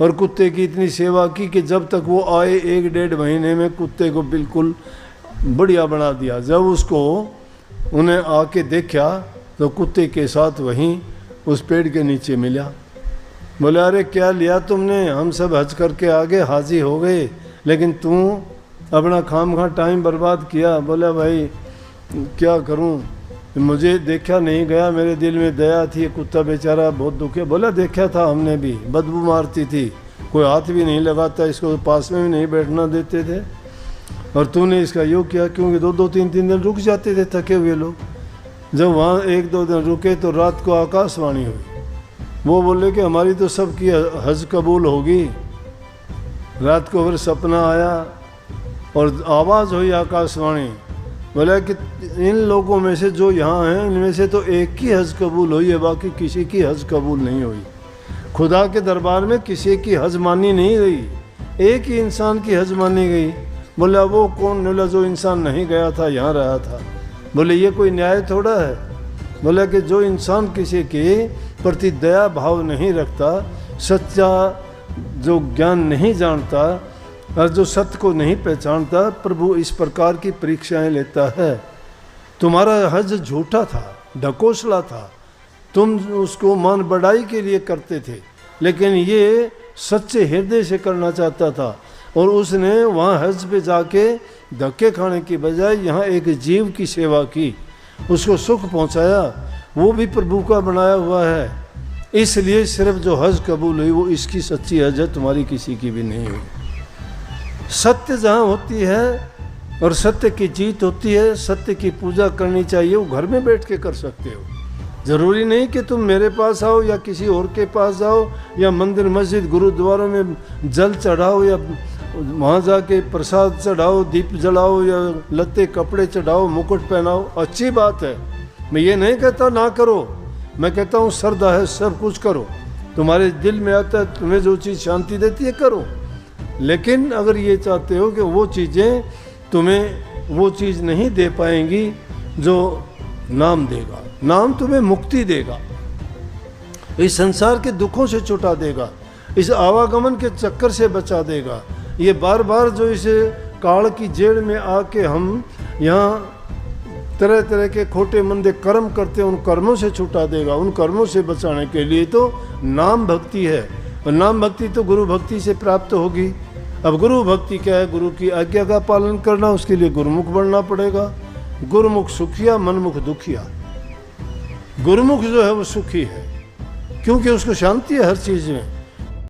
और कुत्ते की इतनी सेवा की कि जब तक वो आए 1-1.5 महीने में कुत्ते को बिल्कुल बढ़िया बना दिया। जब उसको उन्हें आके देखा तो कुत्ते के साथ वहीं उस पेड़ के नीचे मिला। बोले अरे क्या लिया तुमने, हम सब हज करके आगे हाजिर हो गए, लेकिन तू अपना खामखा टाइम बर्बाद किया। बोला भाई क्या करूं, मुझे देखा नहीं गया, मेरे दिल में दया थी, कुत्ता बेचारा बहुत दुखे। बोला देखा था हमने भी, बदबू मारती थी, कोई हाथ भी नहीं लगाता, इसको पास में भी नहीं बैठना देते थे, और तूने इसका योग किया। क्योंकि 2-2, 3-3 दिन रुक जाते थे थके हुए लोग। जब वहाँ 1-2 दिन रुके तो रात को आकाशवाणी हुई। वो बोले कि हमारी तो सबकी हज कबूल होगी। रात को फिर सपना आया और आवाज़ हुई आकाशवाणी, बोला कि इन लोगों में से जो यहाँ हैं इनमें से तो एक की हज कबूल हुई है, बाकी किसी की हज कबूल नहीं हुई। खुदा के दरबार में किसी की हज मानी नहीं गई, एक ही इंसान की हज मानी गई। बोला वो कौन? बोला जो इंसान नहीं गया था, यहाँ रहा था। बोले ये कोई न्याय थोड़ा है। बोला कि जो इंसान किसी के प्रति दया भाव नहीं रखता, सच्चा जो ज्ञान नहीं जानता और जो सत्य को नहीं पहचानता, प्रभु इस प्रकार की परीक्षाएं लेता है। तुम्हारा हज झूठा था, ढकोसला था, तुम उसको मान बढ़ाई के लिए करते थे, लेकिन ये सच्चे हृदय से करना चाहता था। और उसने वहाँ हज पे जाके धक्के खाने की बजाय यहाँ एक जीव की सेवा की, उसको सुख पहुँचाया, वो भी प्रभु का बनाया हुआ है। इसलिए सिर्फ जो हज कबूल हुई वो इसकी सच्ची हज है, तुम्हारी किसी की भी नहीं हुई। सत्य जहाँ होती है और सत्य की जीत होती है, सत्य की पूजा करनी चाहिए, वो घर में बैठ के कर सकते हो। ज़रूरी नहीं कि तुम मेरे पास आओ या किसी और के पास जाओ या मंदिर मस्जिद गुरुद्वारों में जल चढ़ाओ या वहाँ जाके प्रसाद चढ़ाओ, दीप जलाओ या लत्ते कपड़े चढ़ाओ, मुकुट पहनाओ। अच्छी बात है, मैं ये नहीं कहता ना करो, मैं कहता हूँ श्रद्धा है सब कुछ करो, तुम्हारे दिल में आता है, तुम्हें जो चीज़ शांति देती है करो। लेकिन अगर ये चाहते हो कि वो चीज़ें तुम्हें वो चीज़ नहीं दे पाएंगी जो नाम देगा, नाम तुम्हें मुक्ति देगा, इस संसार के दुखों से छुटा देगा, इस आवागमन के चक्कर से बचा देगा। ये बार बार जो इस काल की जेड़ में आके हम यहाँ तरह तरह के खोटे मंदे कर्म करते हैं, उन कर्मों से छुटा देगा। उन कर्मों से बचाने के लिए तो नाम भक्ति है, और नाम भक्ति तो गुरु भक्ति से प्राप्त होगी। अब गुरु भक्ति क्या है? गुरु की आज्ञा का पालन करना, उसके लिए गुरुमुख बनना पड़ेगा। गुरुमुख सुखिया, मनमुख दुखिया। गुरुमुख जो है वो सुखी है, क्योंकि उसको शांति है हर चीज़ में।